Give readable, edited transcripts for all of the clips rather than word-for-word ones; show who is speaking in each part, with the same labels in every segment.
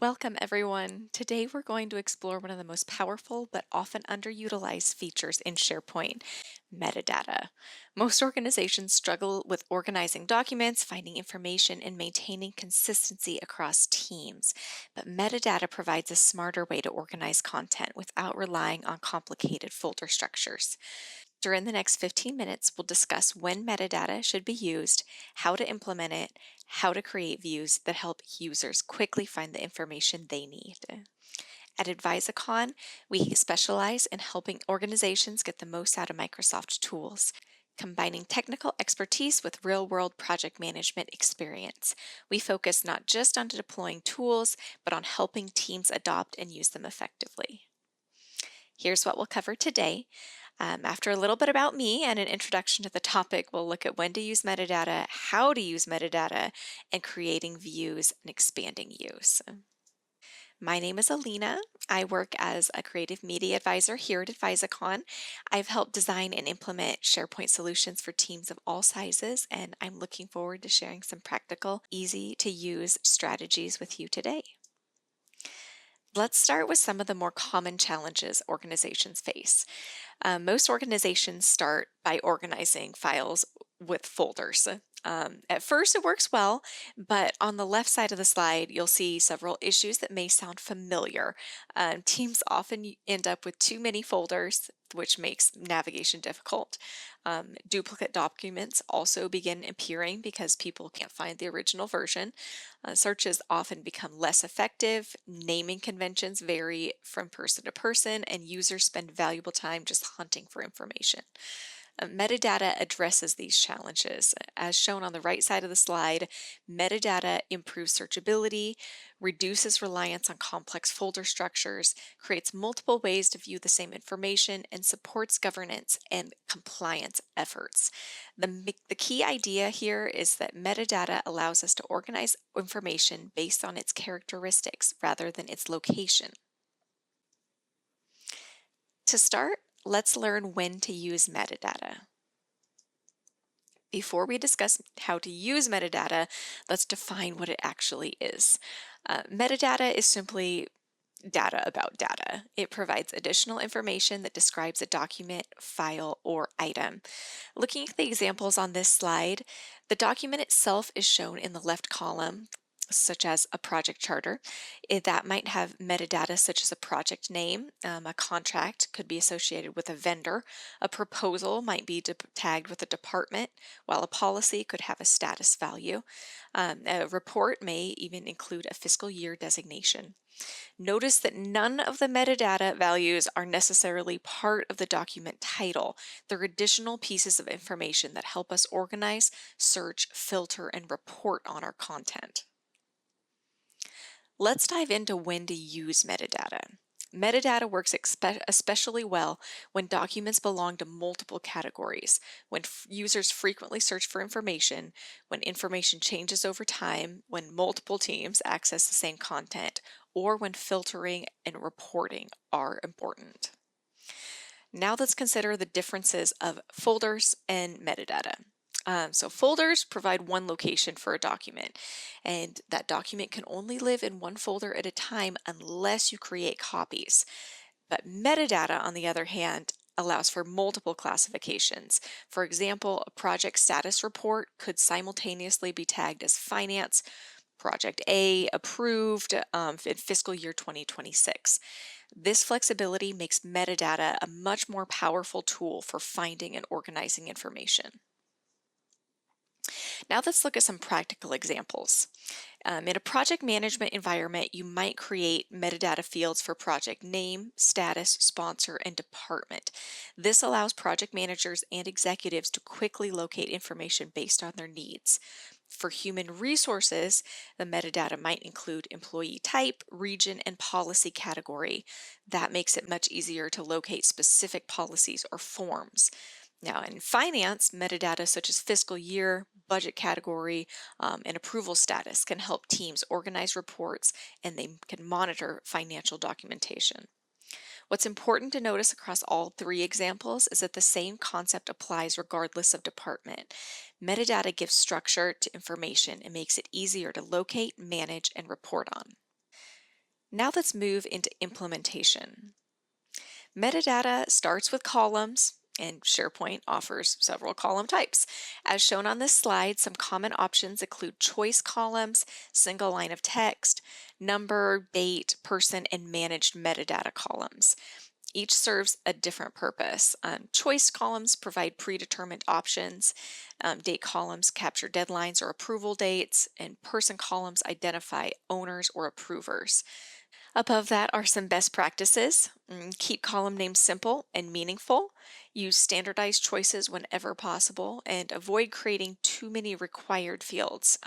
Speaker 1: Welcome, everyone. Today we're going to explore one of the most powerful but often underutilized features in SharePoint, metadata. Most organizations struggle with organizing documents, finding information, and maintaining consistency across teams. But metadata provides a smarter way to organize content without relying on complicated folder structures. During the next 15 minutes, we'll discuss when metadata should be used, how to implement it, how to create views that help users quickly find the information they need. At Advisicon, we specialize in helping organizations get the most out of Microsoft tools, combining technical expertise with real-world project management experience. We focus not just on deploying tools, but on helping teams adopt and use them effectively. Here's what we'll cover today. After a little bit about me and an introduction to the topic, we'll look at when to use metadata, how to use metadata, and creating views and expanding use. My name is Alina. I work as a creative media advisor here at Advisicon. I've helped design and implement SharePoint solutions for teams of all sizes, and I'm looking forward to sharing some practical, easy to use strategies with you today. Let's start with some of the more common challenges organizations face. Most organizations start by organizing files with folders. At first, it works well, but on the left side of the slide, you'll see several issues that may sound familiar. Teams often end up with too many folders, which makes navigation difficult. Duplicate documents also begin appearing because people can't find the original version. Searches often become less effective, naming conventions vary from person to person, and users spend valuable time just hunting for information. Metadata addresses these challenges. As shown on the right side of the slide, metadata improves searchability, reduces reliance on complex folder structures, creates multiple ways to view the same information, and supports governance and compliance efforts. The key idea here is that metadata allows us to organize information based on its characteristics rather than its location. To start, let's learn when to use metadata. Before we discuss how to use metadata, let's define what it actually is. Metadata is simply data about data. It provides additional information that describes a document, file, or item. Looking at the examples on this slide, the document itself is shown in the left column, such as a project charter. That might have metadata such as a project name. A contract could be associated with a vendor. A proposal might be tagged with a department, while a policy could have a status value. A report may even include a fiscal year designation. Notice that none of the metadata values are necessarily part of the document title. They're additional pieces of information that help us organize, search, filter, and report on our content. Let's dive into when to use metadata. Metadata works especially well when documents belong to multiple categories, when users frequently search for information, when information changes over time, when multiple teams access the same content, or when filtering and reporting are important. Now let's consider the differences of folders and metadata. So folders provide one location for a document, and that document can only live in one folder at a time unless you create copies. But metadata, on the other hand, allows for multiple classifications. For example, a project status report could simultaneously be tagged as finance, project A, approved in fiscal year 2026. This flexibility makes metadata a much more powerful tool for finding and organizing information. Now let's look at some practical examples. In a project management environment, you might create metadata fields for project name, status, sponsor, and department. This allows project managers and executives to quickly locate information based on their needs. For human resources, the metadata might include employee type, region, and policy category. That makes it much easier to locate specific policies or forms. Now, in finance, metadata such as fiscal year, budget category, and approval status can help teams organize reports, and they can monitor financial documentation. What's important to notice across all three examples is that the same concept applies regardless of department. Metadata gives structure to information and makes it easier to locate, manage, and report on. Now let's move into implementation. Metadata starts with columns, and SharePoint offers several column types. As shown on this slide, some common options include choice columns, single line of text, number, date, person, and managed metadata columns. Each serves a different purpose. Choice columns provide predetermined options. Date columns capture deadlines or approval dates, and person columns identify owners or approvers. Above that are some best practices. Keep column names simple and meaningful. Use standardized choices whenever possible and avoid creating too many required fields.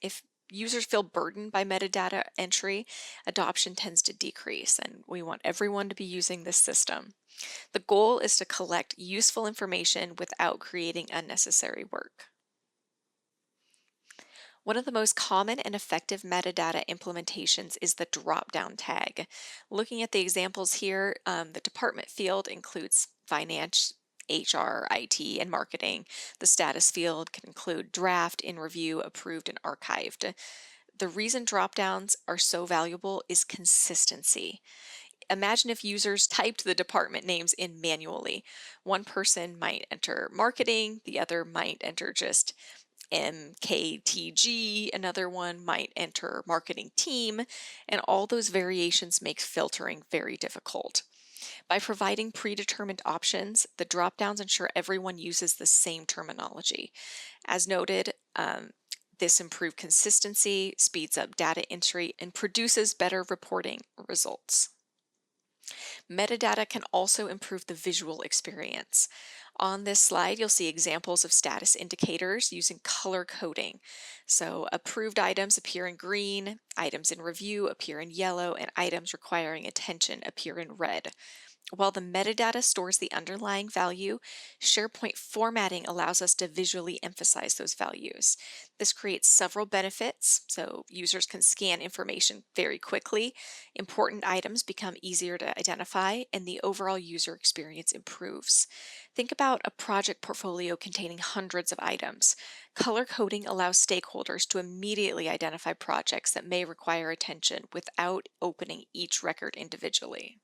Speaker 1: If users feel burdened by metadata entry, adoption tends to decrease, and we want everyone to be using this system. The goal is to collect useful information without creating unnecessary work. One of the most common and effective metadata implementations is the dropdown tag. Looking at the examples here, the department field includes finance, HR, IT, and marketing. The status field can include draft, in review, approved, and archived. The reason dropdowns are so valuable is consistency. Imagine if users typed the department names in manually. One person might enter marketing, the other might enter just MKTG, another one might enter marketing team, and all those variations make filtering very difficult. By providing predetermined options, the dropdowns ensure everyone uses the same terminology. As noted, this improved consistency, speeds up data entry, and produces better reporting results. Metadata can also improve the visual experience. On this slide, you'll see examples of status indicators using color coding. So approved items appear in green, items in review appear in yellow, and items requiring attention appear in red. While the metadata stores the underlying value, SharePoint formatting allows us to visually emphasize those values. This creates several benefits, so users can scan information very quickly, important items become easier to identify, and the overall user experience improves. Think about a project portfolio containing hundreds of items. Color coding allows stakeholders to immediately identify projects that may require attention without opening each record individually.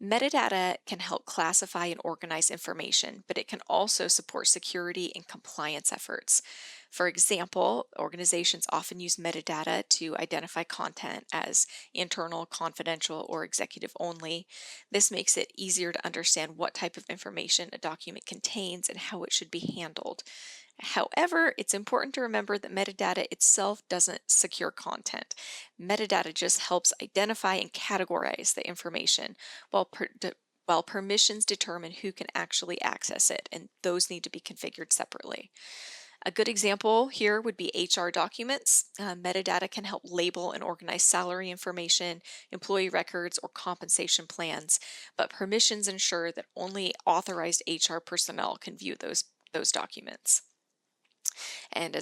Speaker 1: Metadata can help classify and organize information, but it can also support security and compliance efforts. For example, organizations often use metadata to identify content as internal, confidential, or executive only. This makes it easier to understand what type of information a document contains and how it should be handled. However, it's important to remember that metadata itself doesn't secure content. Metadata just helps identify and categorize the information, while, while permissions determine who can actually access it, and those need to be configured separately. A good example here would be HR documents. Metadata can help label and organize salary information, employee records, or compensation plans, but permissions ensure that only authorized HR personnel can view those documents. And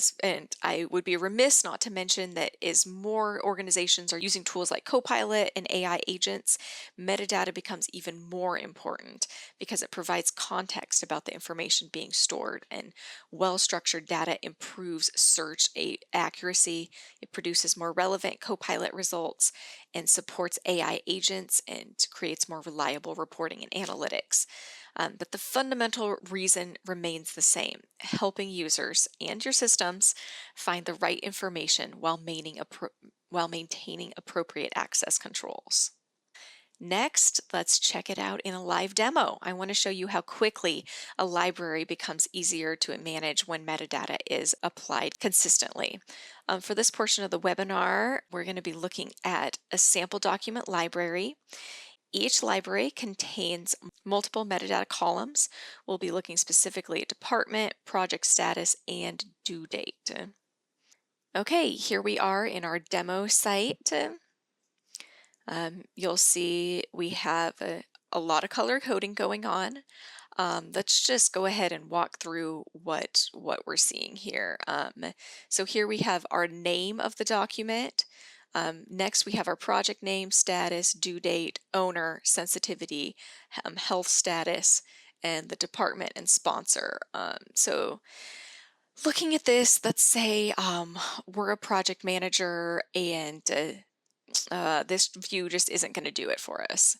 Speaker 1: I would be remiss not to mention that as more organizations are using tools like Copilot and AI agents, metadata becomes even more important because it provides context about the information being stored, and well-structured data improves search accuracy. It produces more relevant Copilot results and supports AI agents and creates more reliable reporting and analytics. But the fundamental reason remains the same: helping users and your systems find the right information while maintaining appropriate access controls. Next, let's check it out in a live demo. I want to show you how quickly a library becomes easier to manage when metadata is applied consistently. For this portion of the webinar, we're going to be looking at a sample document library. Each library contains multiple metadata columns. We'll be looking specifically at department, project status, and due date. Okay, here we are in our demo site. You'll see we have a lot of color coding going on. Let's just go ahead and walk through what we're seeing here. So here we have our name of the document. Next, we have our project name, status, due date, owner, sensitivity, health status, and the department and sponsor. So looking at this, let's say we're a project manager and this view just isn't going to do it for us.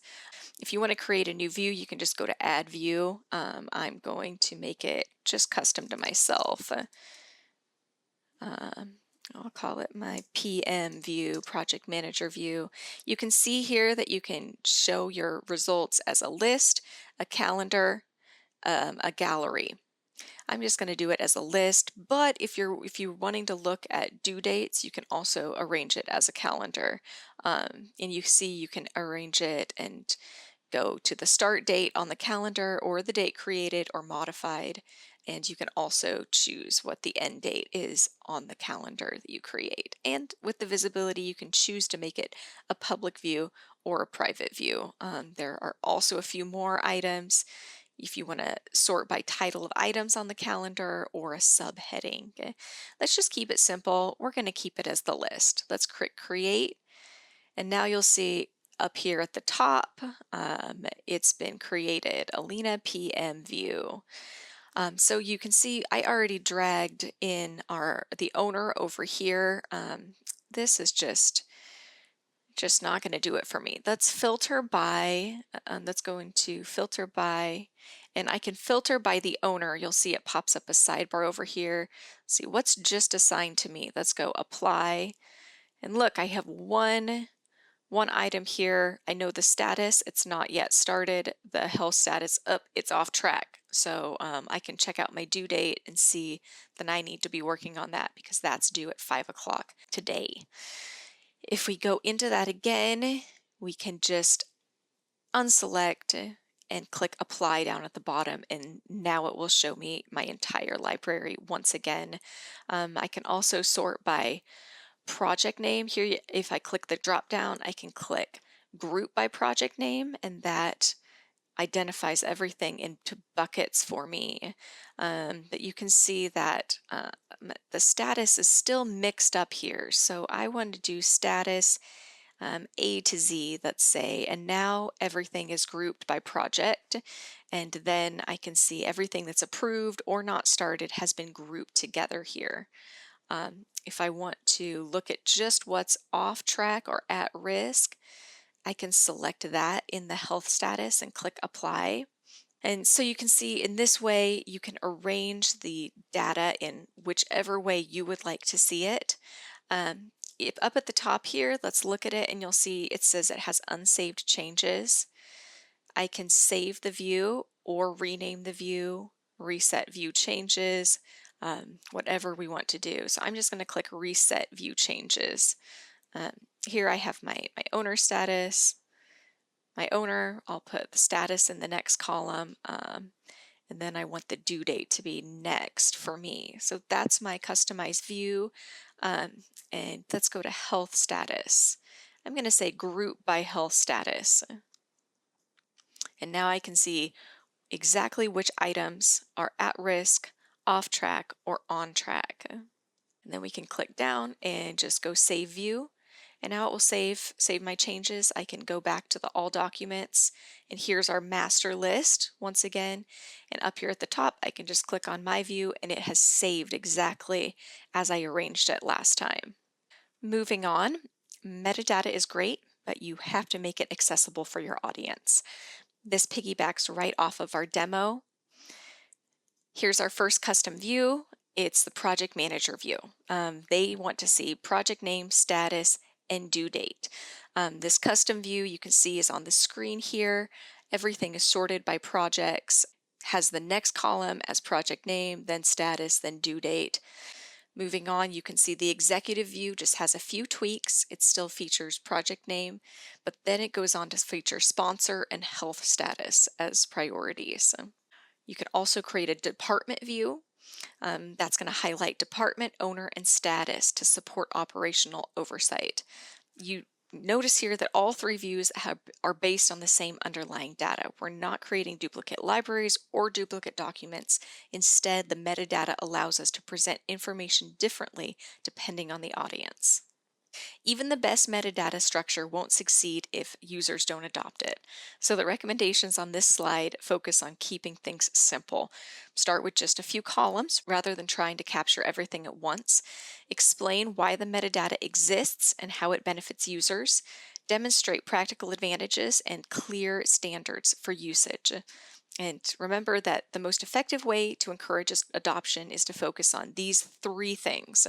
Speaker 1: If you want to create a new view, you can just go to Add View. I'm going to make it just custom to myself. Um, I'll call it my PM view, Project Manager view. You can see here that you can show your results as a list, a calendar, a gallery. I'm just going to do it as a list, but if you're wanting to look at due dates, you can also arrange it as a calendar. And you see you can arrange it and go to the start date on the calendar or the date created or modified. And you can also choose what the end date is on the calendar that you create. And with the visibility, you can choose to make it a public view or a private view. There are also a few more items if you want to sort by title of items on the calendar or a subheading. Okay? Let's just keep it simple. We're going to keep it as the list. Let's click create. And now you'll see up here at the top, it's been created, Alina PM view. So you can see I already dragged in the owner over here. This is just not going to do it for me. Let's filter by, that's going to filter by, and I can filter by the owner. You'll see it pops up a sidebar over here. See what's just assigned to me. Let's go apply. And look, I have one item here. I know the status, it's not yet started. The health status, it's off track. So I can check out my due date and see that I need to be working on that because that's due at 5 o'clock today. If we go into that again, we can just unselect and click apply down at the bottom, and now it will show me my entire library once again. I can also sort by project name. Here, if I click the drop down, I can click group by project name, and that identifies everything into buckets for me. But you can see that the status is still mixed up here. So I want to do status A to Z, let's say, and now everything is grouped by project. And then I can see everything that's approved or not started has been grouped together here. If I want to look at just what's off track or at risk, I can select that in the health status and click apply. And so you can see in this way, you can arrange the data in whichever way you would like to see it. If up at the top here, let's look at it and you'll see it says it has unsaved changes. I can save the view or rename the view, reset view changes, whatever we want to do. So I'm just going to click reset view changes. Here I have my owner status, my owner. I'll put the status in the next column, and then I want the due date to be next for me. So that's my customized view. And let's go to health status. I'm going to say group by health status. And now I can see exactly which items are at risk, off track, or on track. And then we can click down and just go save view. And now it will save my changes. I can go back to the all documents, and here's our master list once again. And up here at the top, I can just click on my view and it has saved exactly as I arranged it last time. Moving on, metadata is great, but you have to make it accessible for your audience. This piggybacks right off of our demo. Here's our first custom view. It's the project manager view. They want to see project name, status, and due date. This custom view you can see is on the screen here. Everything is sorted by projects, has the next column as project name, then status, then due date. Moving on, you can see the executive view just has a few tweaks. It still features project name, but then it goes on to feature sponsor and health status as priorities. You can also create a department view. That's going to highlight department, owner, and status to support operational oversight. You notice here that all three views are based on the same underlying data. We're not creating duplicate libraries or duplicate documents. Instead, the metadata allows us to present information differently depending on the audience. Even the best metadata structure won't succeed if users don't adopt it. So the recommendations on this slide focus on keeping things simple. Start with just a few columns rather than trying to capture everything at once. Explain why the metadata exists and how it benefits users. Demonstrate practical advantages and clear standards for usage. And remember that the most effective way to encourage adoption is to focus on these three things: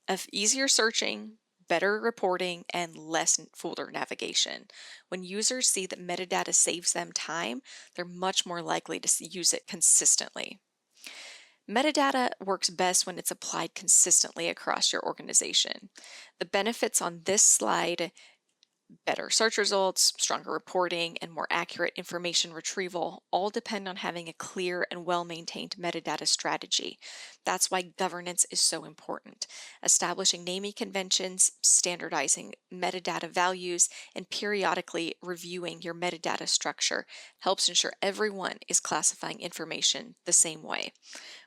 Speaker 1: of easier searching, better reporting, and less folder navigation. When users see that metadata saves them time, they're much more likely to use it consistently. Metadata works best when it's applied consistently across your organization. The benefits on this slide: better search results, stronger reporting, and more accurate information retrieval all depend on having a clear and well-maintained metadata strategy. That's why governance is so important. Establishing naming conventions, standardizing metadata values, and periodically reviewing your metadata structure helps ensure everyone is classifying information the same way.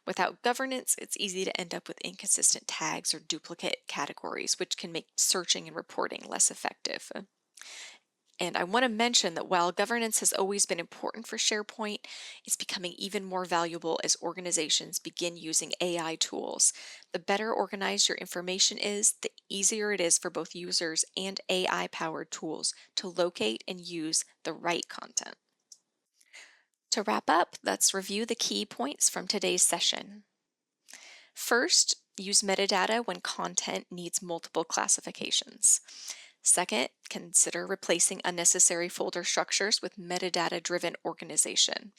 Speaker 1: Without governance, it's easy to end up with inconsistent tags or duplicate categories, which can make searching and reporting less effective. And I want to mention that while governance has always been important for SharePoint, it's becoming even more valuable as organizations begin using AI tools. The better organized your information is, the easier it is for both users and AI-powered tools to locate and use the right content. To wrap up, let's review the key points from today's session. First, use metadata when content needs multiple classifications. Second, consider replacing unnecessary folder structures with metadata-driven organization.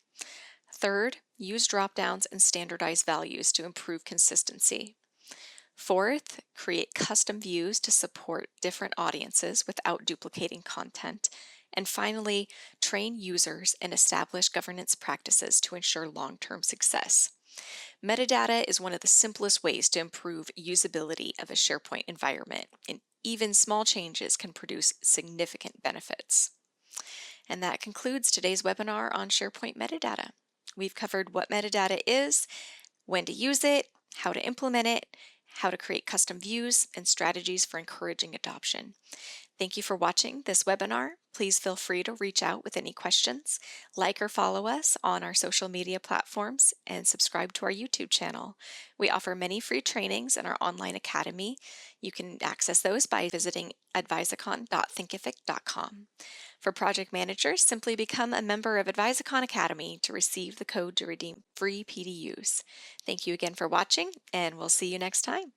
Speaker 1: Third, use dropdowns and standardized values to improve consistency. Fourth, create custom views to support different audiences without duplicating content. And finally, train users and establish governance practices to ensure long-term success. Metadata is one of the simplest ways to improve usability of a SharePoint environment, and even small changes can produce significant benefits. And that concludes today's webinar on SharePoint metadata. We've covered what metadata is, when to use it, how to implement it, how to create custom views, and strategies for encouraging adoption. Thank you for watching this webinar. Please feel free to reach out with any questions, like or follow us on our social media platforms, and subscribe to our YouTube channel. We offer many free trainings in our online academy. You can access those by visiting advisicon.thinkific.com. For project managers, simply become a member of Advisicon Academy to receive the code to redeem free PDUs. Thank you again for watching, and we'll see you next time.